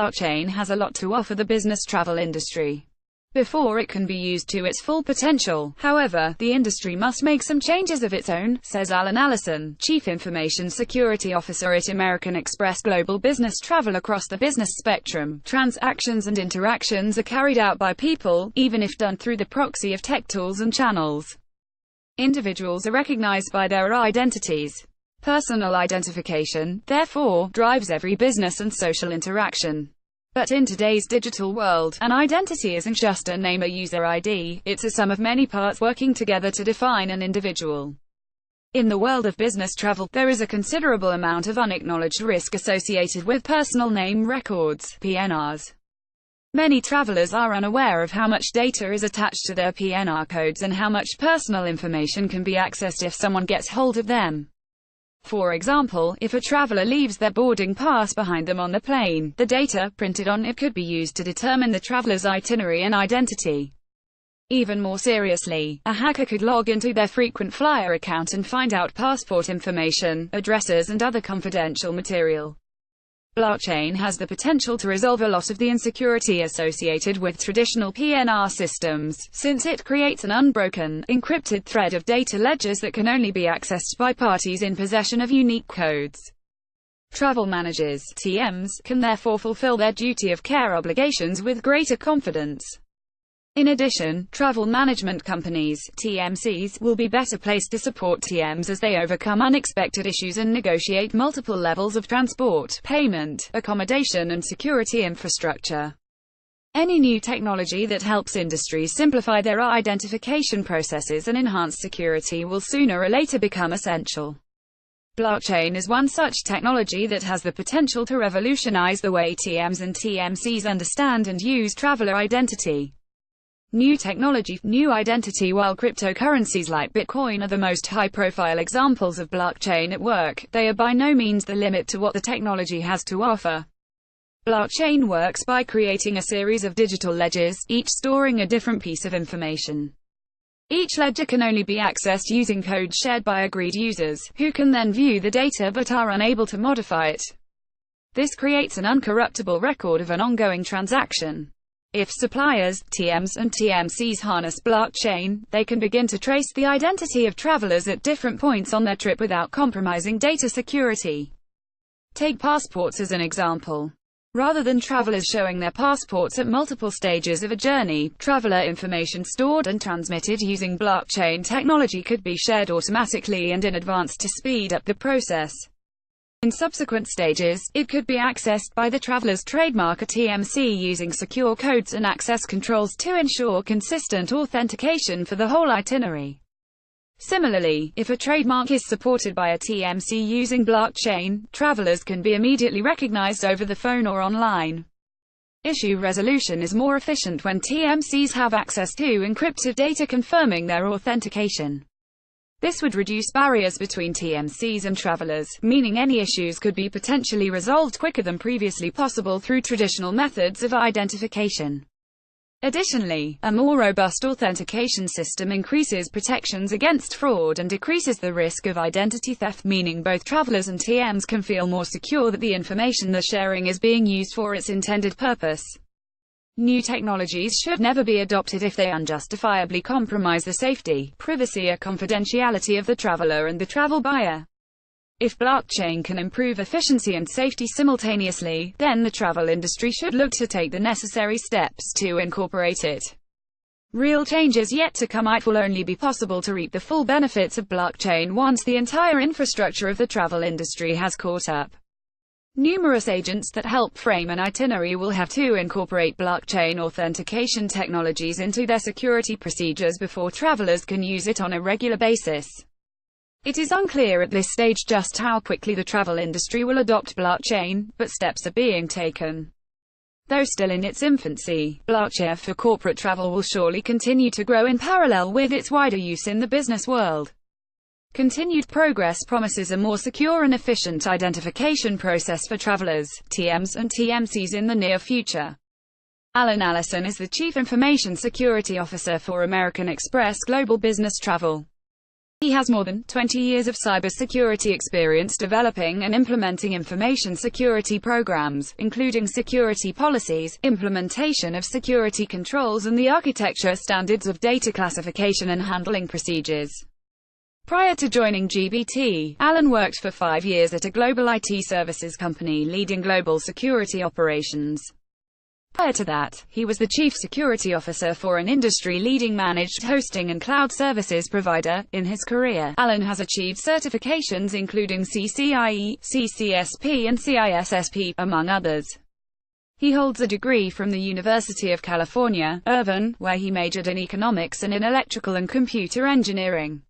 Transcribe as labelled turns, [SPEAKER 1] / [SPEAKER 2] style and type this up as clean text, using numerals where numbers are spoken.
[SPEAKER 1] Blockchain has a lot to offer the business travel industry before it can be used to its full potential. However, the industry must make some changes of its own, says Allen Allison, Chief Information Security Officer at American Express Global Business Travel. Across the business spectrum, transactions and interactions are carried out by people, even if done through the proxy of tech tools and channels. Individuals are recognized by their identities. Personal identification, therefore, drives every business and social interaction. But in today's digital world, an identity isn't just a name or user ID, it's a sum of many parts working together to define an individual. In the world of business travel, there is a considerable amount of unacknowledged risk associated with personal name records, PNRs. Many travelers are unaware of how much data is attached to their PNR codes and how much personal information can be accessed if someone gets hold of them. For example, if a traveler leaves their boarding pass behind them on the plane, the data printed on it could be used to determine the traveler's itinerary and identity. Even more seriously, a hacker could log into their frequent flyer account and find out passport information, addresses and other confidential material. Blockchain has the potential to resolve a lot of the insecurity associated with traditional PNR systems, since it creates an unbroken, encrypted thread of data ledgers that can only be accessed by parties in possession of unique codes. Travel managers, TMs, can therefore fulfill their duty of care obligations with greater confidence. In addition, travel management companies, TMCs, will be better placed to support TMs as they overcome unexpected issues and negotiate multiple levels of transport, payment, accommodation and security infrastructure. Any new technology that helps industries simplify their identification processes and enhance security will sooner or later become essential. Blockchain is one such technology that has the potential to revolutionize the way TMs and TMCs understand and use traveler identity. New technology, new identity. While cryptocurrencies like Bitcoin are the most high-profile examples of blockchain at work, they are by no means the limit to what the technology has to offer. Blockchain works by creating a series of digital ledgers, each storing a different piece of information. Each ledger can only be accessed using code shared by agreed users, who can then view the data but are unable to modify it. This creates an uncorruptible record of an ongoing transaction. If suppliers, TMs and TMCs harness blockchain, they can begin to trace the identity of travelers at different points on their trip without compromising data security. Take passports as an example. Rather than travelers showing their passports at multiple stages of a journey, traveler information stored and transmitted using blockchain technology could be shared automatically and in advance to speed up the process. In subsequent stages, it could be accessed by the traveler's trademark or TMC using secure codes and access controls to ensure consistent authentication for the whole itinerary. Similarly, if a trademark is supported by a TMC using blockchain, travelers can be immediately recognized over the phone or online. Issue resolution is more efficient when TMCs have access to encrypted data confirming their authentication. This would reduce barriers between TMCs and travelers, meaning any issues could be potentially resolved quicker than previously possible through traditional methods of identification. Additionally, a more robust authentication system increases protections against fraud and decreases the risk of identity theft, meaning both travelers and TMs can feel more secure that the information they're sharing is being used for its intended purpose. New technologies should never be adopted if they unjustifiably compromise the safety, privacy or confidentiality of the traveler and the travel buyer. If blockchain can improve efficiency and safety simultaneously, then the travel industry should look to take the necessary steps to incorporate it. Real changes yet to come. It will only be possible to reap the full benefits of blockchain once the entire infrastructure of the travel industry has caught up. Numerous agents that help frame an itinerary will have to incorporate blockchain authentication technologies into their security procedures before travelers can use it on a regular basis. It is unclear at this stage just how quickly the travel industry will adopt blockchain, but steps are being taken. Though still in its infancy, blockchain for corporate travel will surely continue to grow in parallel with its wider use in the business world. Continued progress promises a more secure and efficient identification process for travelers, TMs and TMCs in the near future. Allen Allison is the Chief Information Security Officer for American Express Global Business Travel. He has more than 20 years of cybersecurity experience developing and implementing information security programs, including security policies, implementation of security controls and the architecture standards of data classification and handling procedures. Prior to joining GBT, Allen worked for 5 years at a global IT services company leading global security operations. Prior to that, he was the Chief Security Officer for an industry-leading managed hosting and cloud services provider. In his career, Allen has achieved certifications including CCIE, CCSP and CISSP, among others. He holds a degree from the University of California, Irvine, where he majored in economics and in electrical and computer engineering.